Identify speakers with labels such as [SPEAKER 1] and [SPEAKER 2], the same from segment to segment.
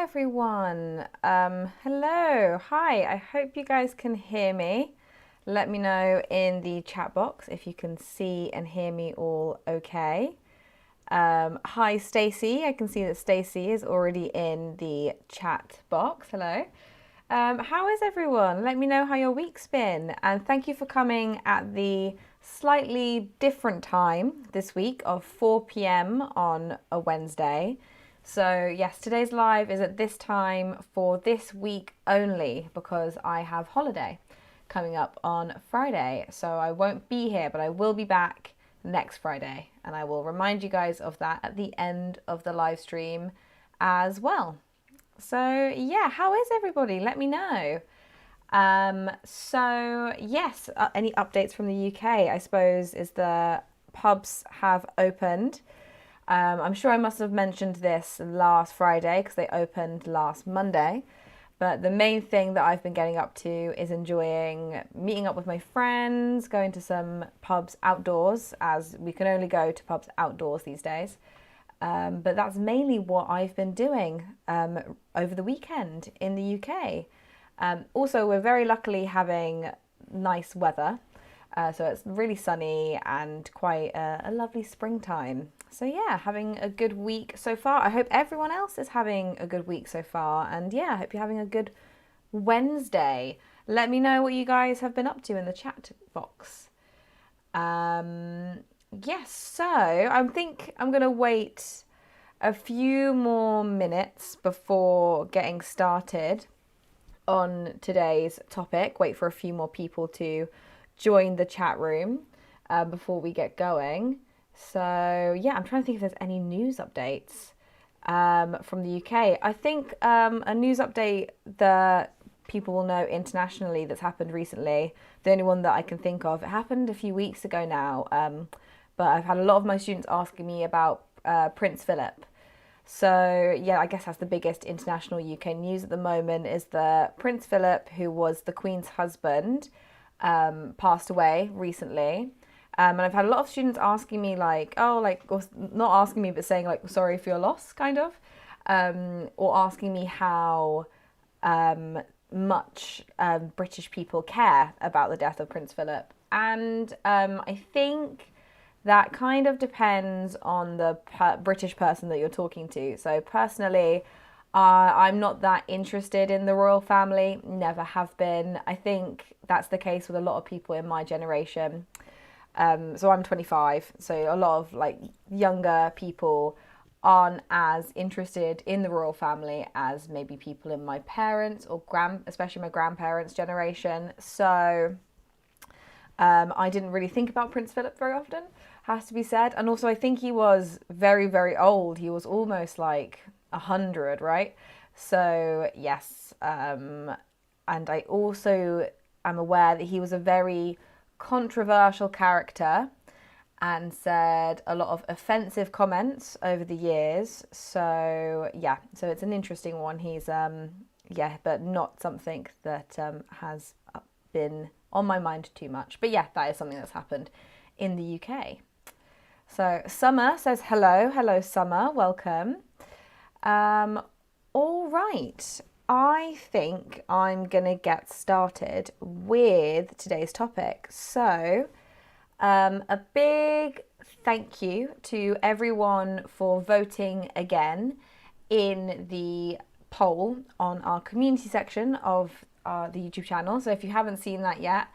[SPEAKER 1] everyone. Hello, hi. I hope you guys can hear me. Let me know in the chat box if you can see and hear me all okay. Hi, Stacey. I can see that Stacey is already in the chat box. Hello. How is everyone? Let me know how your week's been. And thank you for coming at the slightly different time this week of 4 p.m. on a Wednesday. So yes, today's live is at this time for this week only because I have holiday coming up on Friday. So I won't be here, but I will be back next Friday. And I will remind you guys of that at the end of the live stream as well. Yeah, how is everybody? Let me know. Yes, any updates from the UK, I suppose, is the pubs have opened. I'm sure I must have mentioned this last Friday because they opened last Monday. But the main thing that I've been getting up to is enjoying meeting up with my friends, going to some pubs outdoors, as we can only go to pubs outdoors these days. But that's mainly what I've been doing over the weekend in the UK. Also, we're very luckily having nice weather. So it's really sunny and quite a lovely springtime. So yeah, having a good week so far. I hope everyone else is having a good week so far. And yeah, I hope you're having a good Wednesday. Let me know what you guys have been up to in the chat box. Yes, so I think I'm going to wait a few more minutes before getting started on today's topic. Wait for a few more people to join the chat room before we get going. So yeah, I'm trying to think if there's any news updates from the UK. I think a news update that people will know internationally that's happened recently, the only one that I can think of, it happened a few weeks ago now, but I've had a lot of my students asking me about Prince Philip. So yeah, I guess that's the biggest international UK news at the moment is that Prince Philip, who was the Queen's husband, passed away recently. And I've had a lot of students asking me or not asking me, but saying like, sorry for your loss, kind of, or asking me how much British people care about the death of Prince Philip. And I think that kind of depends on the British person that you're talking to. So personally, I'm not that interested in the royal family, never have been. I think that's the case with a lot of people in my generation. So I'm 25, so a lot of like younger people aren't as interested in the royal family as maybe people in my parents or especially my grandparents' generation. So I didn't really think about Prince Philip very often, has to be said. And also I think he was very, very old. He was almost like 100, right? So yes, and I also am aware that he was a very controversial character and said a lot of offensive comments over the years. So yeah, so it's an interesting one. He's but not something that has been on my mind too much. But yeah, that is something that's happened in the UK. So Summer says hello Summer, welcome. All right, I think I'm gonna get started with today's topic. So a big thank you to everyone for voting again in the poll on our community section of the YouTube channel. So if you haven't seen that yet,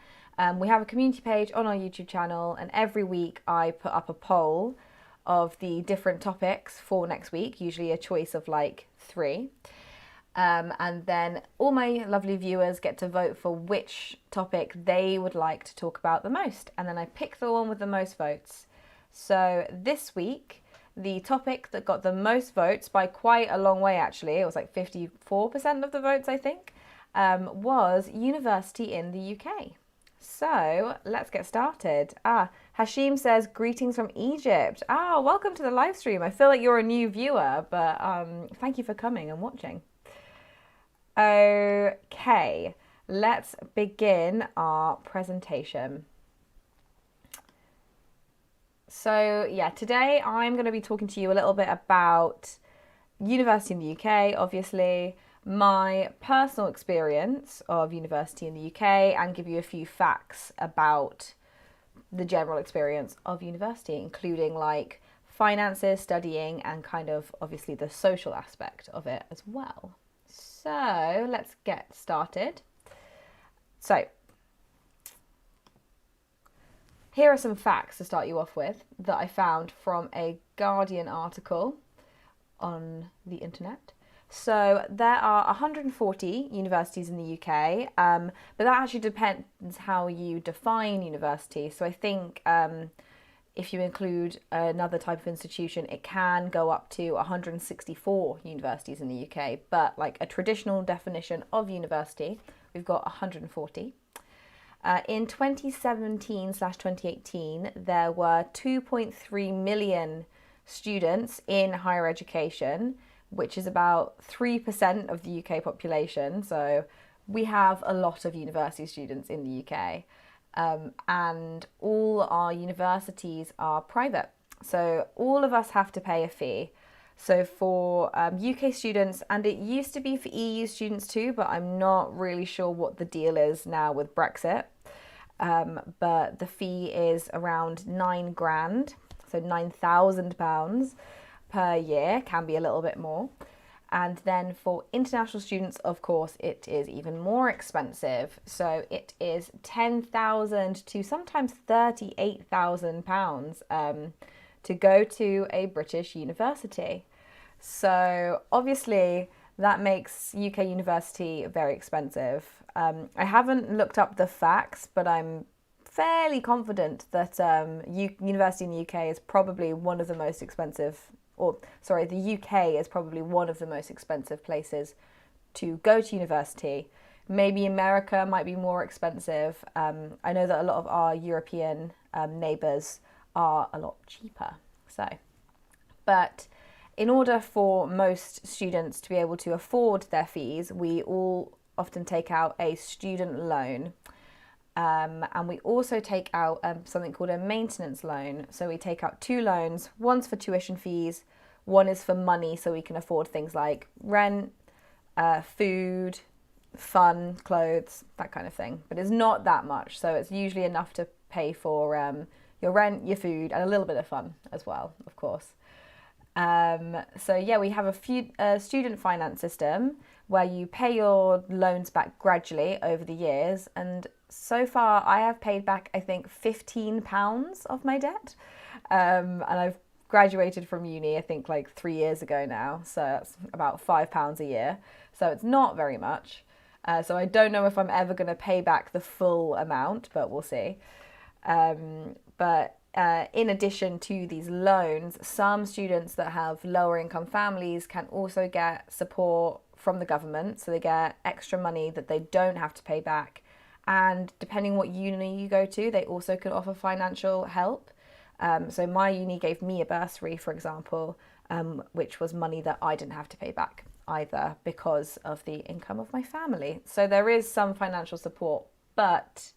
[SPEAKER 1] we have a community page on our YouTube channel, and every week I put up a poll of the different topics for next week, usually a choice of like 3. And then all my lovely viewers get to vote for which topic they would like to talk about the most. And then I pick the one with the most votes. So this week, the topic that got the most votes by quite a long way, actually, it was like 54% of the votes, I think, was university in the UK. So let's get started. Hashim says, greetings from Egypt. Welcome to the live stream. I feel like you're a new viewer, but thank you for coming and watching. Okay, let's begin our presentation. So yeah, today I'm going to be talking to you a little bit about university in the UK, obviously, my personal experience of university in the UK, and give you a few facts about the general experience of university, including like finances, studying, and kind of obviously the social aspect of it as well. So let's get started. So here are some facts to start you off with that I found from a Guardian article on the internet. So there are 140 universities in the UK, but that actually depends how you define university. So I think if you include another type of institution, it can go up to 164 universities in the UK. But like a traditional definition of university, we've got 140. In 2017/2018, there were 2.3 million students in higher education, which is about 3% of the UK population. So we have a lot of university students in the UK. And all our universities are private. So all of us have to pay a fee. So for UK students, and it used to be for EU students too, but I'm not really sure what the deal is now with Brexit. But the fee is around 9 grand, so £9,000 per year, can be a little bit more. And then for international students, of course, it is even more expensive. So it is 10,000 to sometimes £38,000 to go to a British university. So obviously that makes UK university very expensive. I haven't looked up the facts, but I'm fairly confident that university in the UK is probably one of the most expensive, the UK is probably one of the most expensive places to go to university. Maybe America might be more expensive. I know that a lot of our European neighbours are a lot cheaper. But in order for most students to be able to afford their fees, we all often take out a student loan. And we also take out something called a maintenance loan. So we take out 2 loans. One's for tuition fees, one is for money so we can afford things like rent, food, fun, clothes, that kind of thing. But it's not that much. So it's usually enough to pay for your rent, your food, and a little bit of fun as well, of course. So yeah, we have a student finance system where you pay your loans back gradually over the years. And so far I have paid back, I think, £15 of my debt. And I've graduated from uni, I think like 3 years ago now. So that's about £5 a year. So it's not very much. So I don't know if I'm ever going to pay back the full amount, but we'll see. In addition to these loans, some students that have lower income families can also get support from the government. So they get extra money that they don't have to pay back. And depending what uni you go to, they also can offer financial help. So my uni gave me a bursary, for example, which was money that I didn't have to pay back either because of the income of my family. So there is some financial support, but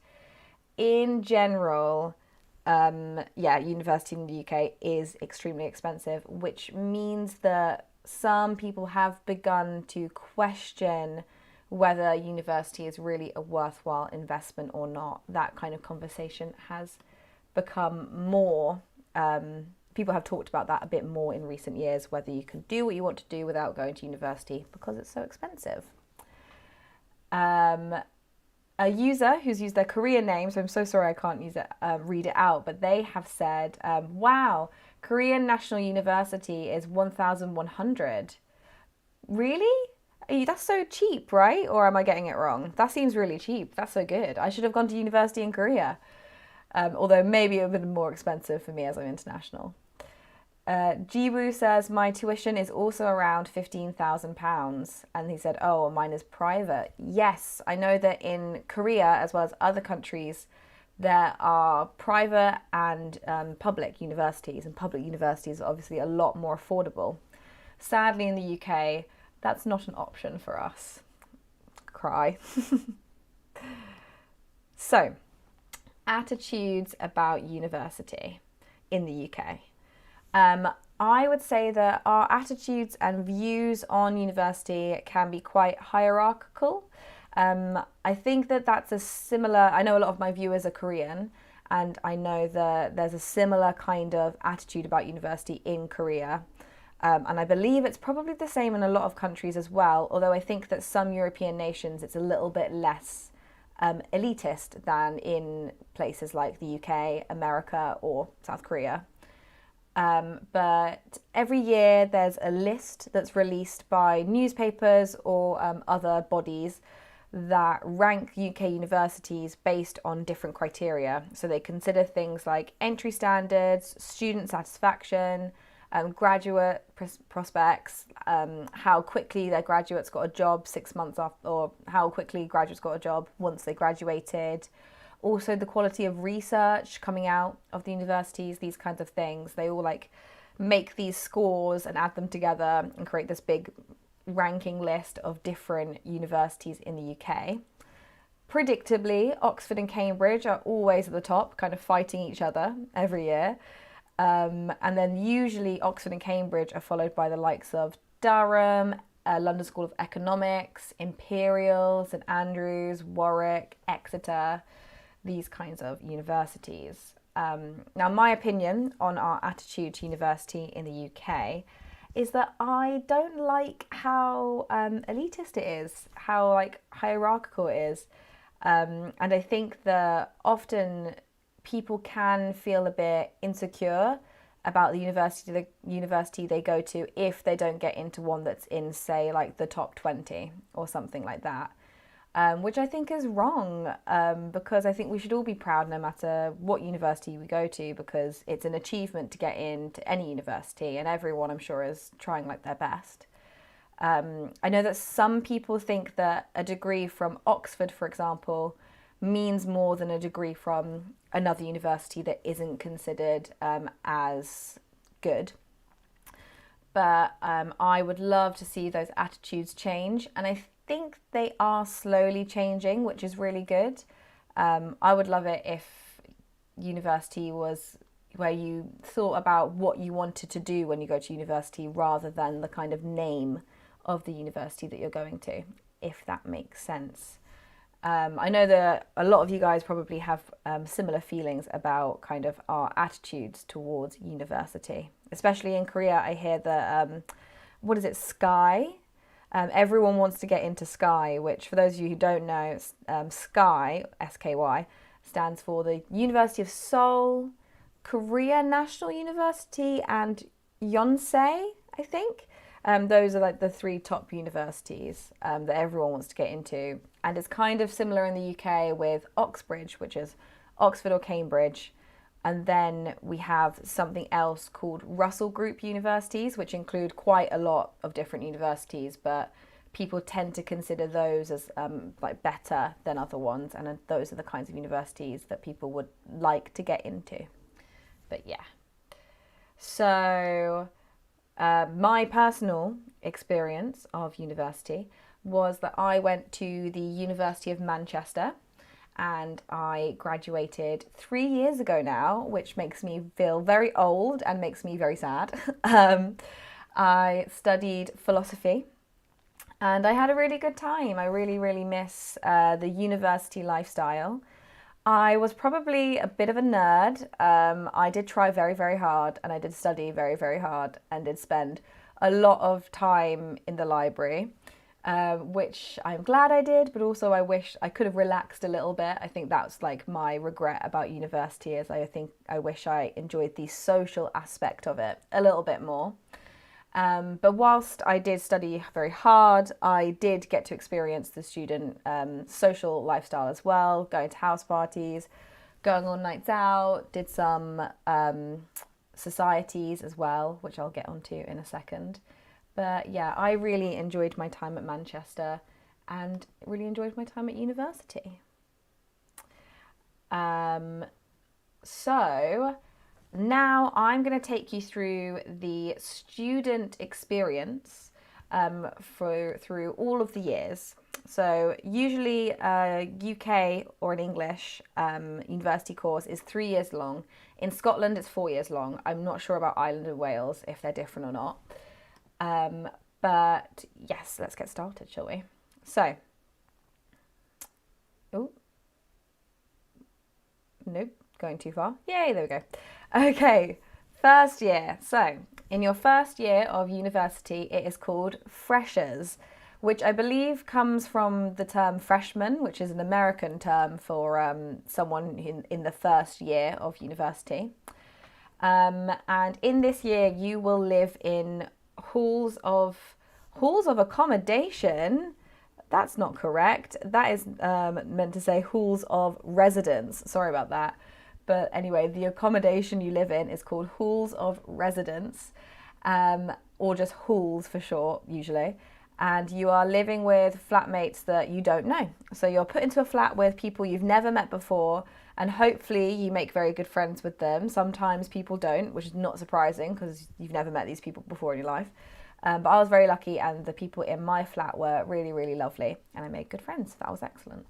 [SPEAKER 1] in general, university in the UK is extremely expensive, which means that some people have begun to question whether university is really a worthwhile investment or not. That kind of conversation has become more, people have talked about that a bit more in recent years, whether you can do what you want to do without going to university because it's so expensive. A user who's used their Korean name, so I'm so sorry I can't read it out, but they have said, wow, Korean National University is 1,100. Really? That's so cheap, right? Or am I getting it wrong? That seems really cheap. That's so good. I should have gone to university in Korea. Although maybe it would have been more expensive for me as I'm international. Jiwoo says, my tuition is also around £15,000. And he said, oh, mine is private. Yes, I know that in Korea, as well as other countries, there are private and public universities. And public universities are obviously a lot more affordable. Sadly, in the UK, that's not an option for us. Cry. So, attitudes about university in the UK. I would say that our attitudes and views on university can be quite hierarchical. I think that that's a similar, I know a lot of my viewers are Korean, and I know that there's a similar kind of attitude about university in Korea. And I believe it's probably the same in a lot of countries as well, although I think that some European nations it's a little bit less elitist than in places like the UK, America, or South Korea. But every year there's a list that's released by newspapers or other bodies that rank UK universities based on different criteria. So they consider things like entry standards, student satisfaction, graduate prospects, how quickly their graduates got a job 6 months after, or how quickly graduates got a job once they graduated. Also, the quality of research coming out of the universities, these kinds of things. They all like make these scores and add them together and create this big ranking list of different universities in the UK. Predictably, Oxford and Cambridge are always at the top, kind of fighting each other every year. And then usually Oxford and Cambridge are followed by the likes of Durham, London School of Economics, Imperial, St Andrews, Warwick, Exeter, these kinds of universities. Now, my opinion on our attitude to university in the UK is that I don't like how elitist it is, how like hierarchical it is. And I think that often people can feel a bit insecure about the university they go to if they don't get into one that's in, say, like the top 20 or something like that. Which I think is wrong, because I think we should all be proud no matter what university we go to, because it's an achievement to get into any university, and everyone, I'm sure, is trying like their best. I know that some people think that a degree from Oxford, for example, means more than a degree from another university that isn't considered as good. But I would love to see those attitudes change, and I think they are slowly changing, which is really good. I would love it if university was where you thought about what you wanted to do when you go to university rather than the kind of name of the university that you're going to, if that makes sense. I know that a lot of you guys probably have similar feelings about kind of our attitudes towards university. Especially in Korea, I hear that, what is it, Sky? Everyone wants to get into Sky, which for those of you who don't know, Sky, SKY, stands for the University of Seoul, Korea National University, and Yonsei, I think. Those are like the three top universities that everyone wants to get into. And it's kind of similar in the UK with Oxbridge, which is Oxford or Cambridge. And then we have something else called Russell Group universities, which include quite a lot of different universities, but people tend to consider those as like better than other ones. And those are the kinds of universities that people would like to get into. But yeah. So my personal experience of university was that I went to the University of Manchester, and I graduated 3 years ago now, which makes me feel very old and makes me very sad. I studied philosophy and I had a really good time. I really, really miss the university lifestyle. I was probably a bit of a nerd. I did try very, very hard, and I did study very, very hard, and did spend a lot of time in the library. Which I'm glad I did, but also I wish I could have relaxed a little bit. I think that's like my regret about university, is I wish I enjoyed the social aspect of it a little bit more. But whilst I did study very hard, I did get to experience the student social lifestyle as well, going to house parties, going on nights out, did some societies as well, which I'll get onto in a second. But yeah, I really enjoyed my time at Manchester and really enjoyed my time at university. So now I'm going to take you through the student experience through all of the years. So usually a UK or an English university course is 3 years long. In Scotland, it's 4 years long. I'm not sure about Ireland and Wales, if they're different or not. But yes, let's get started, shall we? So, oh, nope, going too far. Yay, there we go. Okay, first year. So, in your first year of university, it is called freshers, which I believe comes from the term freshman, which is an American term for someone in the first year of university. And in this year, you will live in halls of accommodation. That's not correct. That is meant to say halls of residence. Sorry about that. But anyway, the accommodation you live in is called halls of residence, or just halls for short, usually. And you are living with flatmates that you don't know. So you're put into a flat with people you've never met before, and hopefully you make very good friends with them. Sometimes people don't, which is not surprising because you've never met these people before in your life. But I was very lucky, and the people in my flat were really, really lovely, and I made good friends. That was excellent.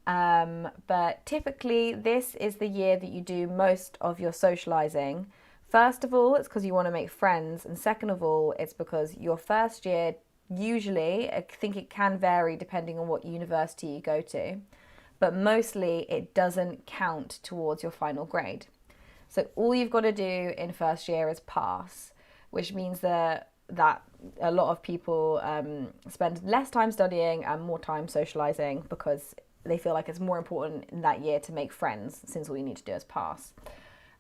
[SPEAKER 1] But typically, this is the year that you do most of your socializing. First of all, it's because you want to make friends, and second of all, it's because your first year, usually, I think it can vary depending on what university you go to, but mostly it doesn't count towards your final grade. So all you've got to do in first year is pass, which means that a lot of people spend less time studying and more time socializing because they feel like it's more important in that year to make friends, since all you need to do is pass.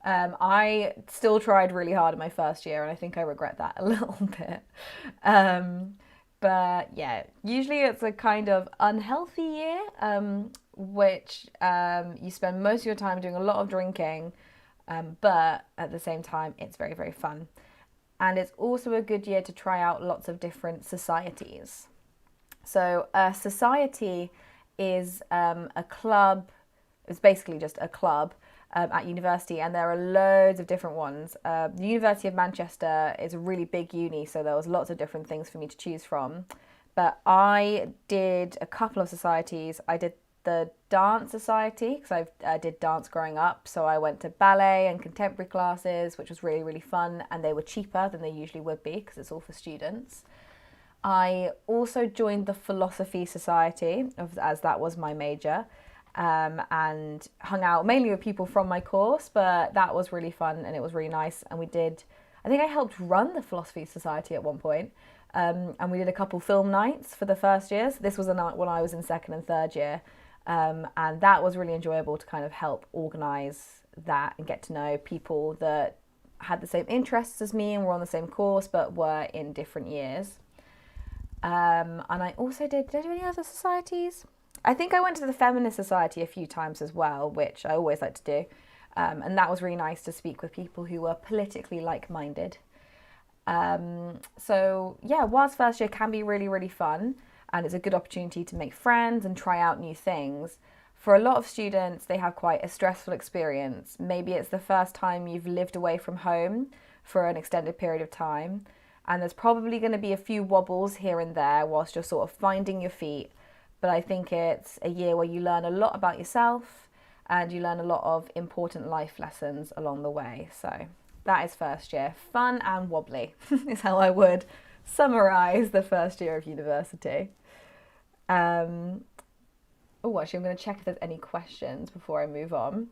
[SPEAKER 1] I still tried really hard in my first year, and I think I regret that a little bit. But yeah, usually it's a kind of unhealthy year, which you spend most of your time doing a lot of drinking, but at the same time, it's very, very fun. And it's also a good year to try out lots of different societies. So a society is a club. It's basically just a club at university, and there are loads of different ones. The University of Manchester is a really big uni, so there was lots of different things for me to choose from. But I did a couple of societies. I did the dance society because I did dance growing up, so I went to ballet and contemporary classes, which was really, really fun, and they were cheaper than they usually would be because it's all for students. I also joined the philosophy society, as that was my major, and hung out mainly with people from my course, but that was really fun and it was really nice. And I think I helped run the philosophy society at one point, and we did a couple film nights for the first years. This was a night when I was in second and third year, and that was really enjoyable to kind of help organise that and get to know people that had the same interests as me and were on the same course but were in different years. And I also did I do any other societies? I think I went to the feminist society a few times as well, which I always like to do. And that was really nice to speak with people who were politically like-minded. So yeah, whilst first year can be really, really fun, and it's a good opportunity to make friends and try out new things, for a lot of students, they have quite a stressful experience. Maybe it's the first time you've lived away from home for an extended period of time, and there's probably going to be a few wobbles here and there whilst you're sort of finding your feet. But I think it's a year where you learn a lot about yourself and you learn a lot of important life lessons along the way. So that is first year. Fun and wobbly is how I would summarise the first year of university. Actually, I'm going to check if there's any questions before I move on.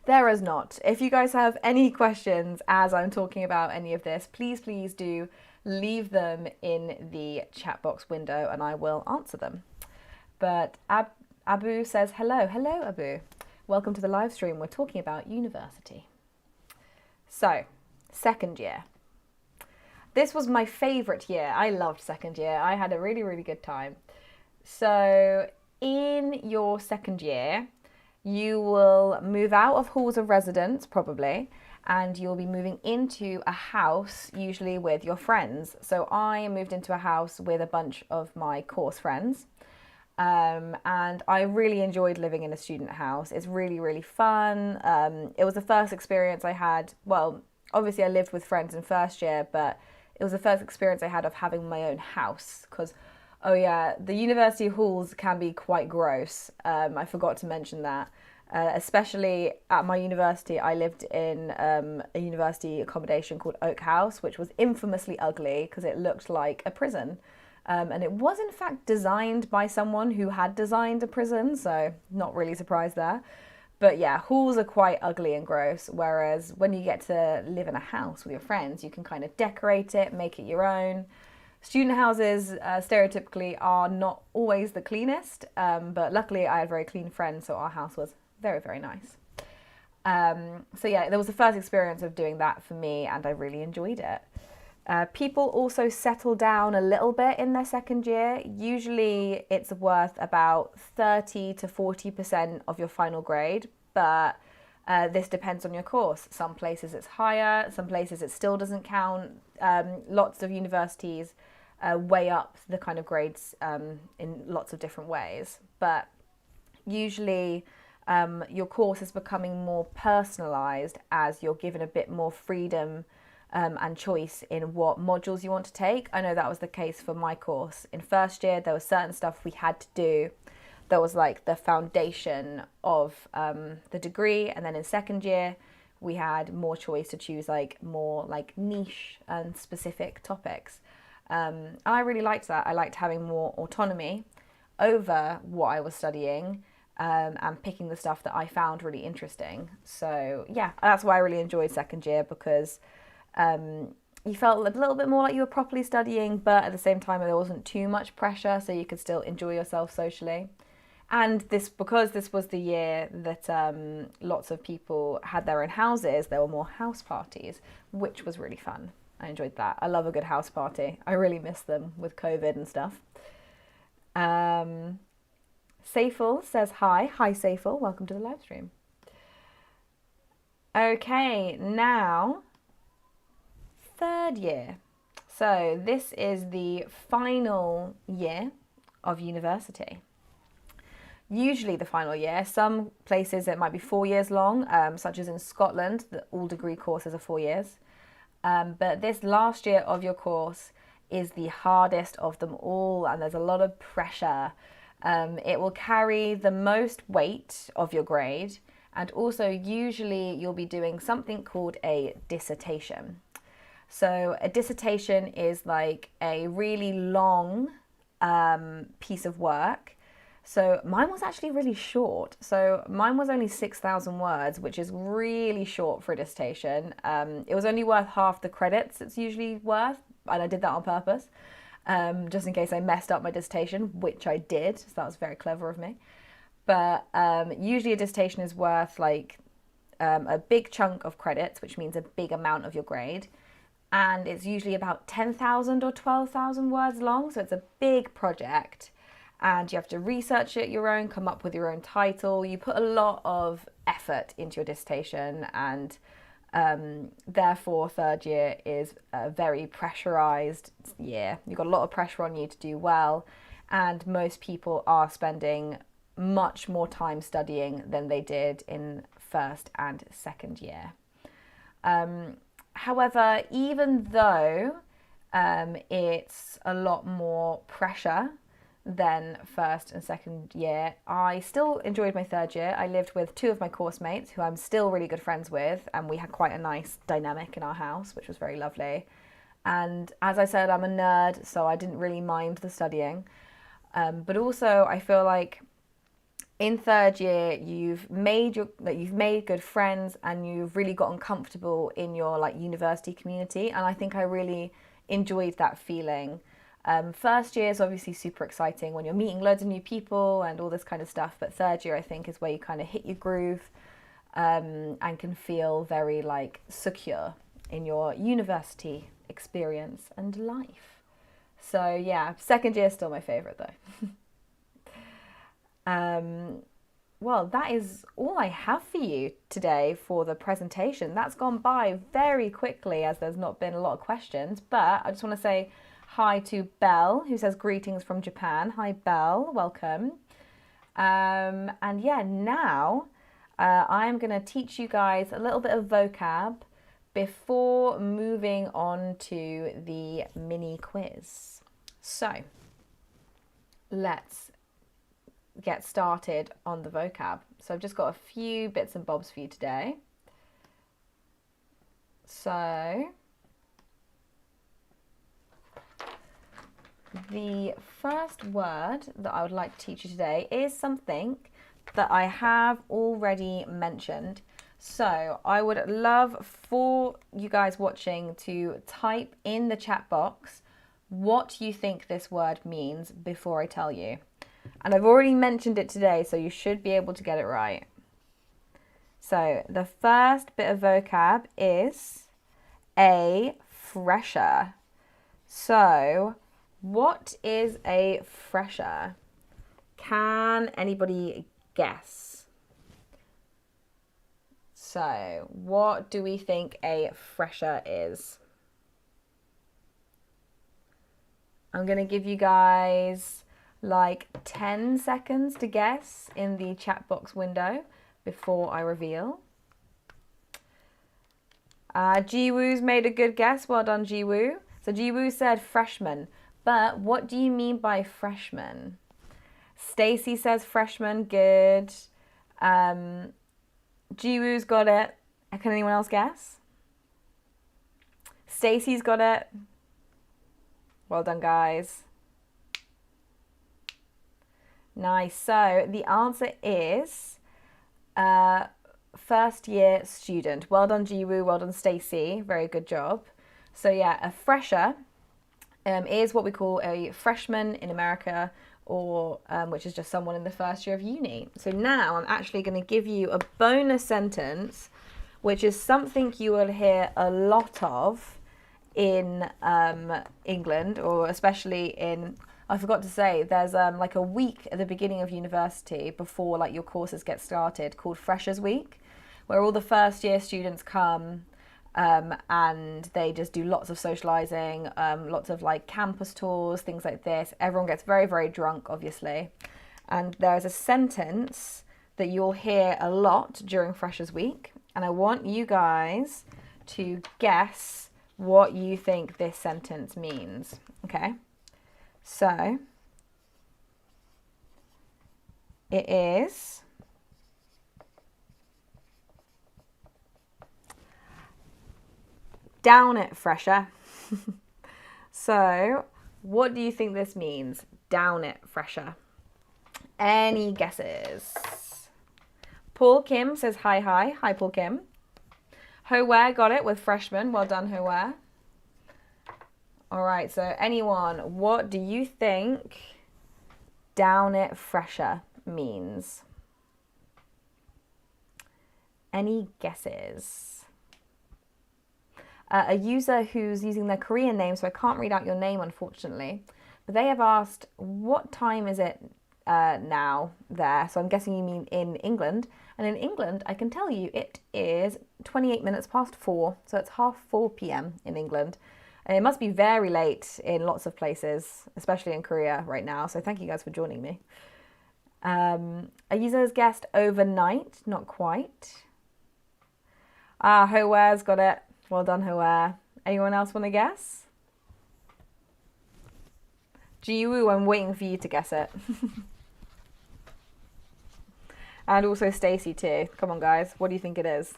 [SPEAKER 1] There is not. If you guys have any questions as I'm talking about any of this, please do leave them in the chat box window and I will answer them. But Abu says hello. Hello, Abu. Welcome to the live stream. We're talking about university. So, second year. This was my favourite year. I loved second year. I had a really, really good time. So, in your second year, you will move out of halls of residence, probably, and you'll be moving into a house, usually with your friends. So I moved into a house with a bunch of my course friends, and I really enjoyed living in a student house. It's really, really fun. It was the first experience I had. Well, obviously I lived with friends in first year, but it was the first experience I had of having my own house, because oh yeah, the university halls can be quite gross. I forgot to mention that. Especially at my university, I lived in a university accommodation called Oak House, which was infamously ugly because it looked like a prison. And it was in fact designed by someone who had designed a prison, so not really surprised there. But yeah, halls are quite ugly and gross, whereas when you get to live in a house with your friends, you can kind of decorate it, make it your own. Student houses stereotypically are not always the cleanest, but luckily I had very clean friends, so our house was very, very nice. So yeah, there was the first experience of doing that for me, and I really enjoyed it. People also settle down a little bit in their second year. Usually it's worth about 30 to 40% of your final grade, but this depends on your course. Some places it's higher, some places it still doesn't count. Lots of universities weigh up the kind of grades in lots of different ways, but usually your course is becoming more personalized as you're given a bit more freedom and choice in what modules you want to take. I know that was the case for my course. In first year, there was certain stuff we had to do that was like the foundation of the degree, and then in second year, we had more choice to choose like more like niche and specific topics. And I really liked that. I liked having more autonomy over what I was studying and picking the stuff that I found really interesting. So yeah, that's why I really enjoyed second year, because you felt a little bit more like you were properly studying, but at the same time there wasn't too much pressure, so you could still enjoy yourself socially. And because this was the year that lots of people had their own houses, there were more house parties, which was really fun. I enjoyed that. I love a good house party. I really miss them with COVID and stuff. Seifel says hi. Hi, Seifel. Welcome to the live stream. Okay, now third year. So this is the final year of university. Usually the final year. Some places it might be 4 years long, such as in Scotland, the all degree courses are 4 years. But this last year of your course is the hardest of them all, and there's a lot of pressure. It will carry the most weight of your grade, and also usually you'll be doing something called a dissertation. So a dissertation is like a really long piece of work. So mine was actually really short. So mine was only 6,000 words, which is really short for a dissertation. It was only worth half the credits it's usually worth, and I did that on purpose, just in case I messed up my dissertation, which I did. So that was very clever of me. But usually a dissertation is worth like a big chunk of credits, which means a big amount of your grade. And it's usually about 10,000 or 12,000 words long. So it's a big project. And you have to research it your own, come up with your own title. You put a lot of effort into your dissertation, and therefore third year is a very pressurized year. You've got a lot of pressure on you to do well, and most people are spending much more time studying than they did in first and second year. However, even though it's a lot more pressure than first and second year, I still enjoyed my third year. I lived with two of my course mates who I'm still really good friends with, and we had quite a nice dynamic in our house, which was very lovely. And as I said, I'm a nerd, so I didn't really mind the studying. But also I feel like in third year you've made good friends, and you've really gotten comfortable in your like university community, and I think I really enjoyed that feeling. First year is obviously super exciting when you're meeting loads of new people and all this kind of stuff, but third year I think is where you kind of hit your groove and can feel very like secure in your university experience and life. So yeah, second year is still my favourite though. Well, that is all I have for you today for the presentation. That's gone by very quickly as there's not been a lot of questions, but I just want to say hi to Belle, who says greetings from Japan. Hi, Belle, welcome. And yeah, now I'm going to teach you guys a little bit of vocab before moving on to the mini quiz. So let's get started on the vocab. So I've just got a few bits and bobs for you today. So the first word that I would like to teach you today is something that I have already mentioned. So I would love for you guys watching to type in the chat box what you think this word means before I tell you. And I've already mentioned it today, so you should be able to get it right. So the first bit of vocab is a fresher. So what is a fresher? Can anybody guess? So what do we think a fresher is? I'm going to give you guys like 10 seconds to guess in the chat box window before I reveal. Jiwoo's made a good guess. Well done, Jiwoo. So Jiwoo said freshman. But what do you mean by freshman? Stacy says freshman. Good. Jiwoo's got it. Can anyone else guess? Stacy's got it. Well done, guys. Nice. So the answer is first year student. Well done, Jiwoo. Well done, Stacy. Very good job. So yeah, a fresher is what we call a freshman in America, or which is just someone in the first year of uni. So now I'm actually going to give you a bonus sentence, which is something you will hear a lot of in England, or especially in, I forgot to say, there's like a week at the beginning of university before like your courses get started called Freshers Week, where all the first year students come and they just do lots of socializing, lots of like campus tours, things like this. Everyone gets very, very drunk, obviously. And there's a sentence that you'll hear a lot during Freshers Week, and I want you guys to guess what you think this sentence means. Okay, so it is down it, fresher. So what do you think this means? Down it, fresher. Any guesses? Paul Kim says hi, hi. Hi, Paul Kim. Ho Ware got it with freshman. Well done, Ho Ware. All right, so anyone, what do you think down it, fresher means? Any guesses? A user who's using their Korean name, so I can't read out your name, unfortunately, but they have asked, what time is it now there? So I'm guessing you mean in England. And in England, I can tell you it is 28 minutes past 4. So it's 3:30 p.m. in England. And it must be very late in lots of places, especially in Korea right now. So thank you guys for joining me. A user has guessed overnight. Not quite. Ho Ware's got it. Well done, Ho Ware. Anyone else want to guess? Jiwoo, I'm waiting for you to guess it. And also Stacy too. Come on, guys. What do you think it is?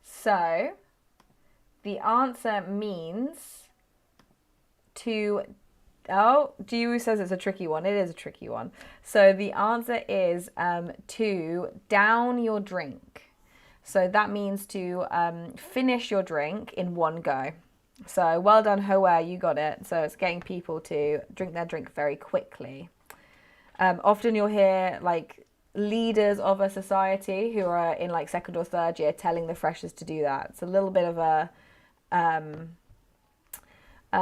[SPEAKER 1] So, the answer means to... Oh, Jiwoo says it's a tricky one. It is a tricky one. So the answer is to down your drink. So that means to finish your drink in one go. So well done, Hoa, you got it. So it's getting people to drink their drink very quickly. Often you'll hear like leaders of a society who are in like second or third year telling the freshers to do that. It's a little bit of a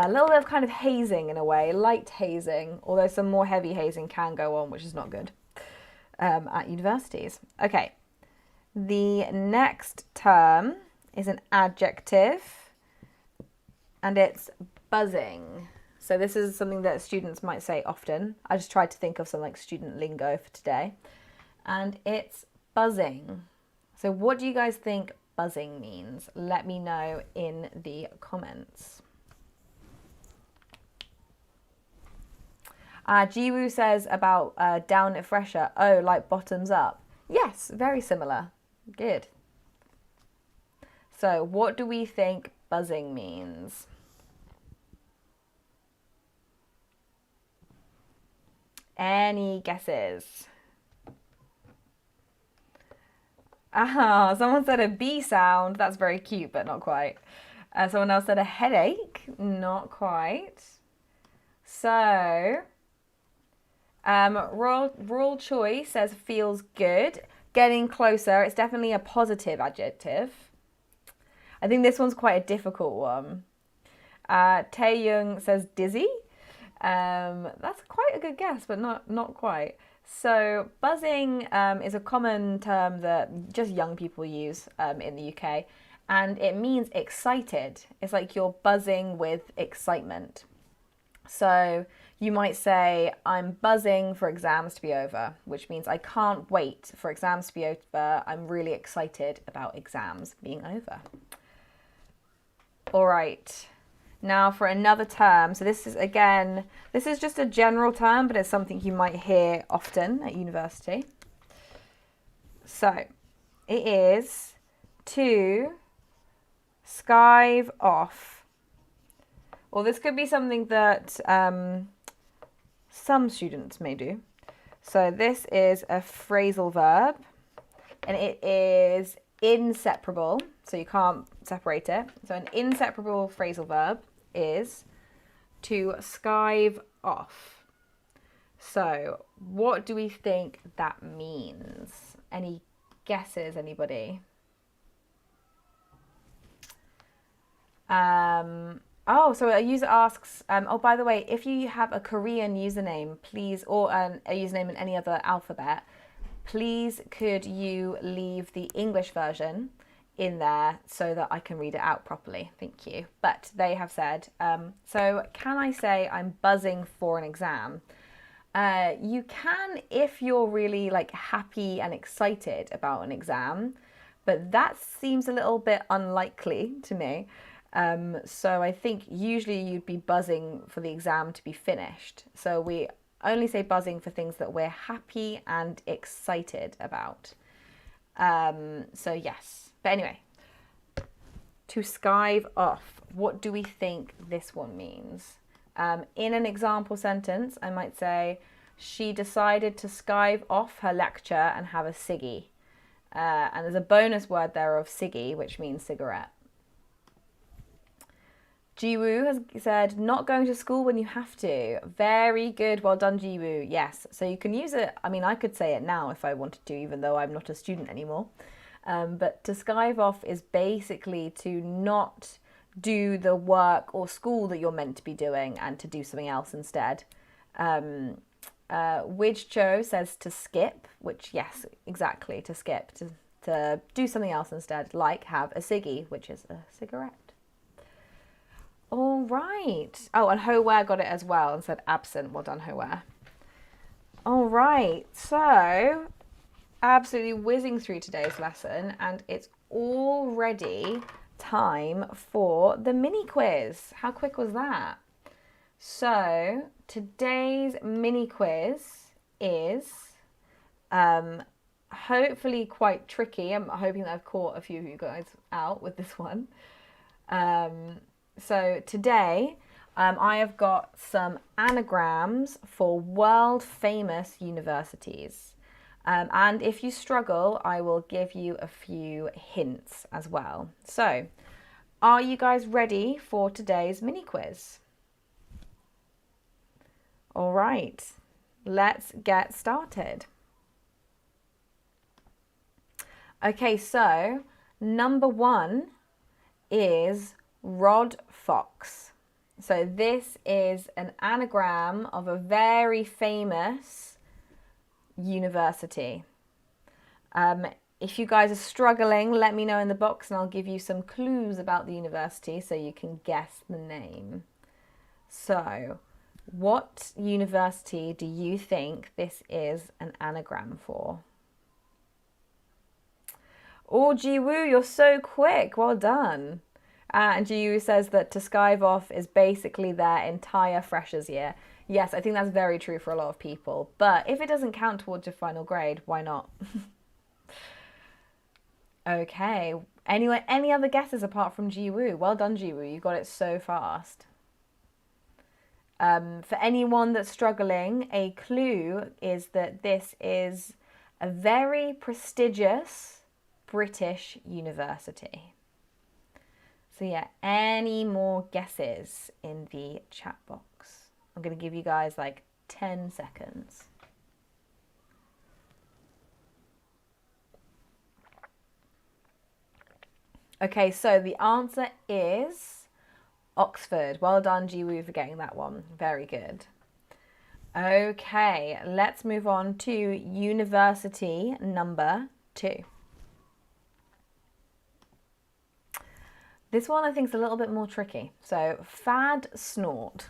[SPEAKER 1] little bit of kind of hazing in a way, light hazing, although some more heavy hazing can go on, which is not good at universities. Okay, the next term is an adjective, and it's buzzing. So this is something that students might say often. I just tried to think of some like student lingo for today, and it's buzzing. So what do you guys think buzzing means? Let me know in the comments. Jiwoo says about down it fresher. Oh, like bottoms up. Yes, very similar. Good. So what do we think buzzing means? Any guesses? Someone said a B sound. That's very cute, but not quite. Someone else said a headache. Not quite. So, Royal Choice says feels good. Getting closer. It's definitely a positive adjective. I think this one's quite a difficult one. Tae-young says dizzy. That's quite a good guess, but not quite. So buzzing is a common term that just young people use in the UK, and it means excited. It's like you're buzzing with excitement. So you might say, I'm buzzing for exams to be over, which means I can't wait for exams to be over. I'm really excited about exams being over. All right. Now for another term. So this is just a general term, but it's something you might hear often at university. So it is to skive off. Or this could be something that some students may do. So this is a phrasal verb, and it is inseparable, so you can't separate it. So an inseparable phrasal verb is to skive off. So what do we think that means? Any guesses, anybody? So a user asks, oh, by the way, if you have a Korean username, please, or a username in any other alphabet, please could you leave the English version in there so that I can read it out properly? Thank you. But they have said, so can I say I'm buzzing for an exam? You can if you're really like happy and excited about an exam, but that seems a little bit unlikely to me. So I think usually you'd be buzzing for the exam to be finished. So we only say buzzing for things that we're happy and excited about. So yes, but anyway, to skive off, what do we think this one means? In an example sentence, I might say, she decided to skive off her lecture and have a ciggy. And there's a bonus word there of ciggy, which means cigarette. Jiwoo has said, not going to school when you have to. Very good. Well done, Jiwoo. Yes. So you can use it. I mean, I could say it now if I wanted to, even though I'm not a student anymore. But to skive off is basically to not do the work or school that you're meant to be doing and to do something else instead. Widcho says to skip, which, yes, exactly, to skip, to do something else instead, like have a ciggy, which is a cigarette. All right. Oh, and Ho-Ware got it as well and said absent. Well done, Ho-Ware. All right. So, absolutely whizzing through today's lesson, and it's already time for the mini quiz. How quick was that? So, today's mini quiz is hopefully quite tricky. I'm hoping that I've caught a few of you guys out with this one. So today, I have got some anagrams for world famous universities. And if you struggle, I will give you a few hints as well. So, are you guys ready for today's mini quiz? All right, let's get started. Okay, so number one is Rod Fox. So this is an anagram of a very famous university. If you guys are struggling, let me know in the box and I'll give you some clues about the university so you can guess the name. So, what university do you think this is an anagram for? Oh, Jiwoo, you're so quick. Well done. And Jiu says that to skive off is basically their entire freshers year. Yes, I think that's very true for a lot of people. But if it doesn't count towards your final grade, why not? Okay. Anyway, any other guesses apart from Jiwoo? Well done, Jiwoo. You got it so fast. For anyone that's struggling, a clue is that this is a very prestigious British university. So yeah, any more guesses in the chat box? I'm going to give you guys like 10 seconds. Okay, so the answer is Oxford. Well done, Jiwoo, for getting that one. Very good. Okay, let's move on to university number 2. This one I think is a little bit more tricky. So, fad snort.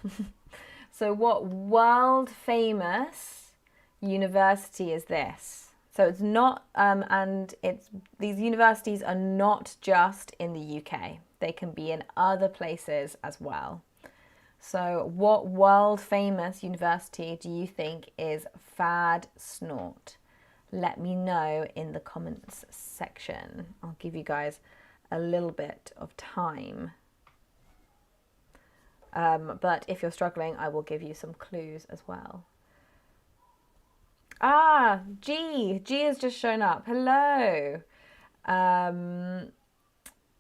[SPEAKER 1] So what world famous university is this? So it's not, these universities are not just in the UK. They can be in other places as well. So what world famous university do you think is fad snort? Let me know in the comments section. I'll give you guys a little bit of time. But if you're struggling, I will give you some clues as well. Ah, G has just shown up. Hello.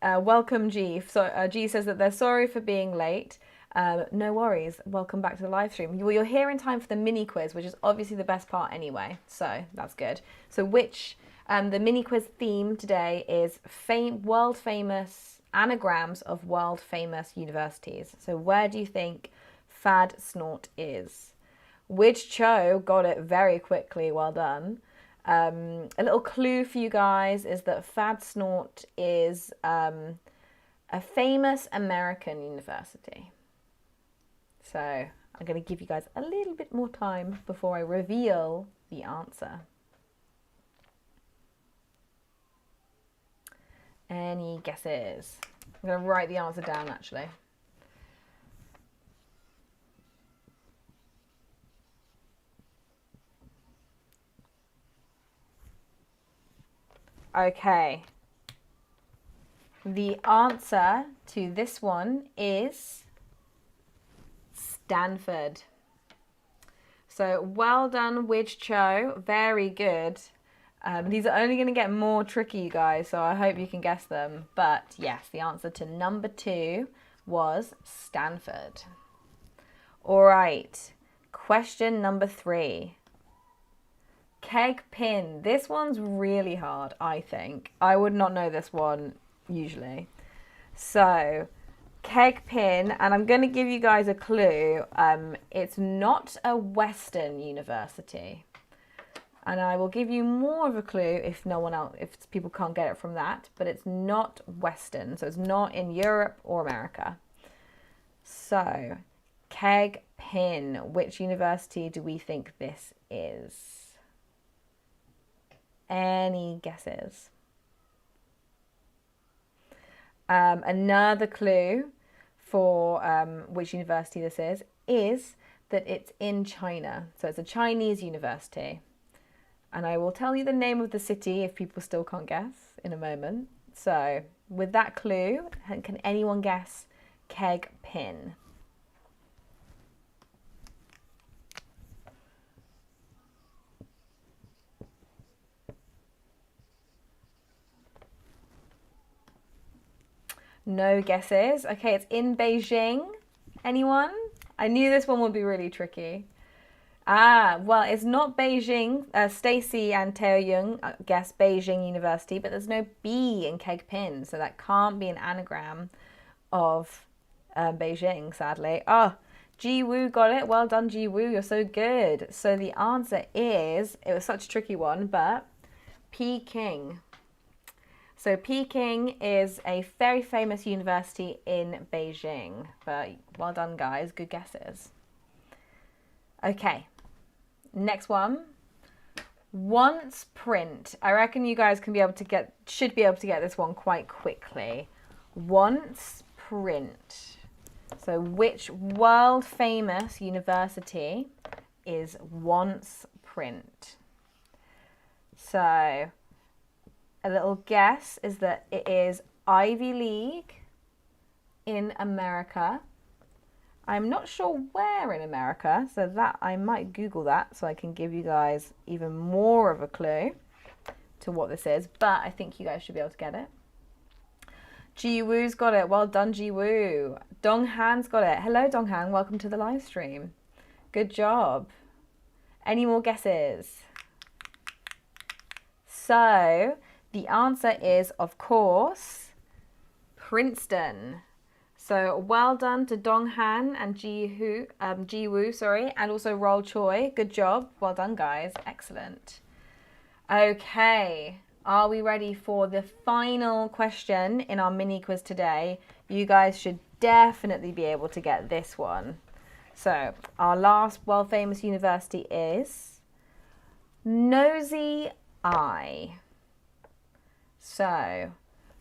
[SPEAKER 1] Welcome, G. So G says that they're sorry for being late. No worries. Welcome back to the live stream. You're here in time for the mini quiz, which is obviously the best part anyway. So that's good. So the mini quiz theme today is world famous anagrams of world famous universities. So where do you think fad snort is? Which Cho got it very quickly. Well done. A little clue for you guys is that fad snort is a famous American university. So I'm going to give you guys a little bit more time before I reveal the answer. Any guesses? I'm going to write the answer down actually. Okay. The answer to this one is Stanford. So well done, Widge Cho. Very good. These are only going to get more tricky, you guys, so I hope you can guess them. But yes, the answer to number 2 was Stanford. All right. Question number 3. Keg pin. This one's really hard, I think. I would not know this one usually. So, keg pin, and I'm going to give you guys a clue. It's not a Western university. And I will give you more of a clue if people can't get it from that, but it's not Western. So it's not in Europe or America. So, keg pin. Which university do we think this is? Any guesses? Another clue for which university this is that it's in China. So it's a Chinese university. And I will tell you the name of the city if people still can't guess in a moment. So with that clue, can anyone guess keg pin? No guesses. Okay, it's in Beijing. Anyone? I knew this one would be really tricky. Ah, well, it's not Beijing. Stacy and Teo Young guess Beijing University, but there's no B in keg pin, so that can't be an anagram of Beijing, sadly. Oh, Ji Woo got it. Well done, Ji Woo. You're so good. So the answer is, it was such a tricky one, but Peking. So Peking is a very famous university in Beijing. But well done, guys. Good guesses. Okay, next one. Once print. I reckon you guys should be able to get this one quite quickly. Once print? So which world famous university is once print? So a little guess is that it is Ivy League in America. I'm not sure where in America, so that I might Google that so I can give you guys even more of a clue to what this is, but I think you guys should be able to get it. Ji-woo's got it. Well done, Ji-woo. Dong-han's got it. Hello, Dong-han. Welcome to the live stream. Good job. Any more guesses? So the answer is, of course, Princeton. So well done to Dong-han and Ji-woo, and also Roll Choi. Good job. Well done, guys. Excellent. Okay. Are we ready for the final question in our mini quiz today? You guys should definitely be able to get this one. So our last world famous university is Nosy Eye. So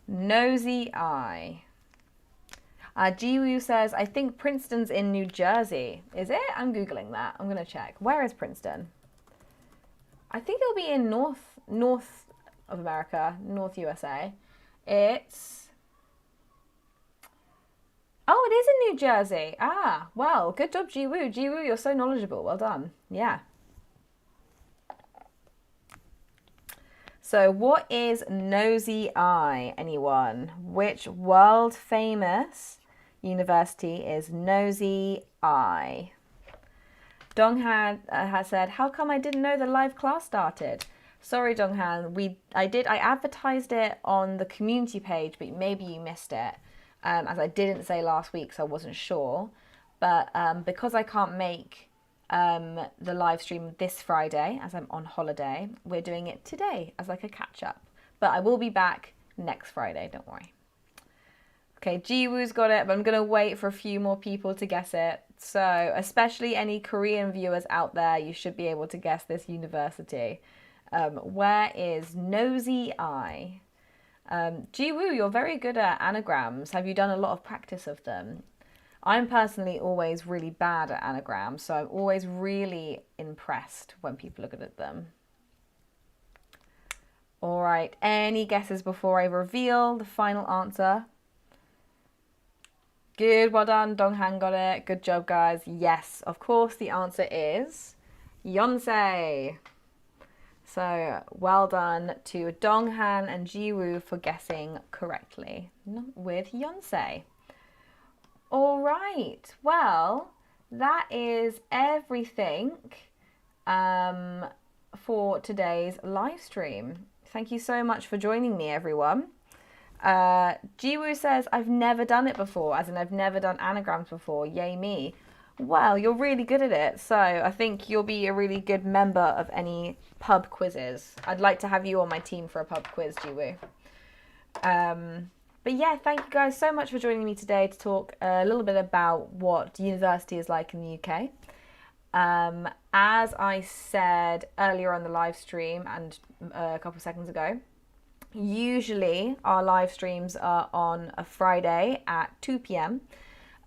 [SPEAKER 1] Nosy Eye. Jiwoo says, I think Princeton's in New Jersey. Is it? I'm Googling that. I'm going to check. Where is Princeton? I think it'll be in North of America, North USA. It's... Oh, it is in New Jersey. Ah, well, good job, Jiwoo. Jiwoo, you're so knowledgeable. Well done. Yeah. So what is Nosy Eye, anyone? Which world famous university is Nosy Eye? Donghan has said, how come I didn't know the live class started? Sorry, Donghan, I advertised it on the community page, but maybe you missed it. As I didn't say last week, so I wasn't sure. But because I can't make the live stream this Friday, as I'm on holiday, we're doing it today as like a catch up. But I will be back next Friday, don't worry. Okay, Jiwoo's got it, but I'm going to wait for a few more people to guess it. So, especially any Korean viewers out there, you should be able to guess this university. Where is Nosy Eye? Jiwoo, you're very good at anagrams. Have you done a lot of practice of them? I'm personally always really bad at anagrams, so I'm always really impressed when people are good at them. All right, any guesses before I reveal the final answer? Good, well done. Donghan got it. Good job, guys. Yes, of course, the answer is Yonsei. So well done to Donghan and Jiwoo for guessing correctly with Yonsei. All right, well, that is everything for today's live stream. Thank you so much for joining me, everyone. Jiwoo says, I've never done it before, as in I've never done anagrams before. Yay me. Well, you're really good at it, so I think you'll be a really good member of any pub quizzes. I'd like to have you on my team for a pub quiz, Jiwoo. But yeah, thank you guys so much for joining me today to talk a little bit about what university is like in the UK. As I said earlier on the live stream and a couple of seconds ago, usually our live streams are on a Friday at 2 p.m.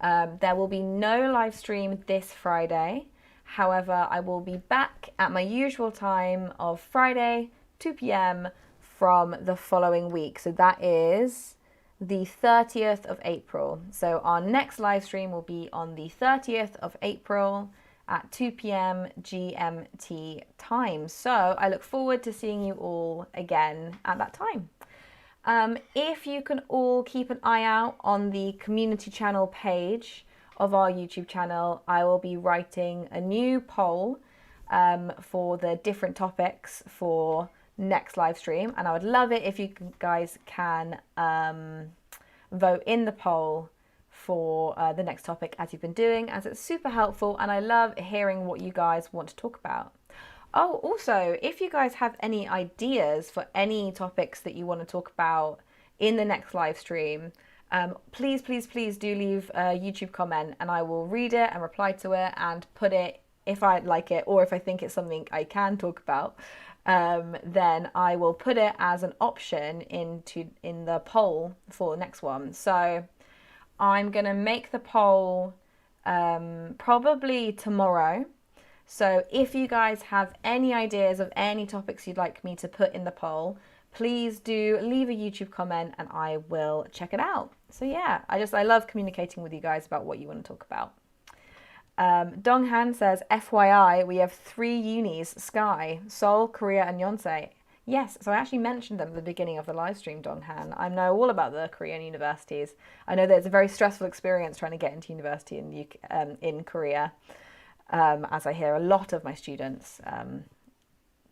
[SPEAKER 1] There will be no live stream this Friday. However, I will be back at my usual time of Friday, 2 p.m. from the following week. So that is the 30th of April. So our next live stream will be on the 30th of April at 2 p.m. GMT time. So I look forward to seeing you all again at that time. If you can all keep an eye out on the community channel page of our YouTube channel, I will be writing a new poll for the different topics for next live stream, and I would love it if you guys can vote in the poll for the next topic as you've been doing, as it's super helpful and I love hearing what you guys want to talk about. Oh, also, if you guys have any ideas for any topics that you want to talk about in the next live stream, please do leave a YouTube comment and I will read it and reply to it and put it, if I like it or if I think it's something I can talk about, then I will put it as an option in the poll for the next one. So I'm going to make the poll probably tomorrow. So if you guys have any ideas of any topics you'd like me to put in the poll, please do leave a YouTube comment and I will check it out. So yeah, I love communicating with you guys about what you want to talk about. Donghan says, FYI, we have 3 unis, Sky, Seoul, Korea and Yonsei. Yes, so I actually mentioned them at the beginning of the live stream, Donghan. I know all about the Korean universities. I know that it's a very stressful experience trying to get into university in Korea, as I hear a lot of my students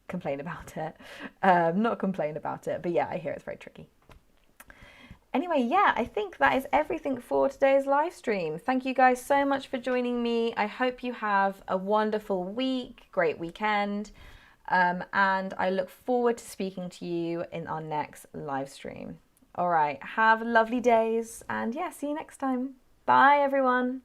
[SPEAKER 1] complain about it. Not complain about it, but yeah, I hear it's very tricky. Anyway, yeah, I think that is everything for today's live stream. Thank you guys so much for joining me. I hope you have a wonderful week, great weekend, and I look forward to speaking to you in our next live stream. All right, have lovely days, and yeah, see you next time. Bye, everyone.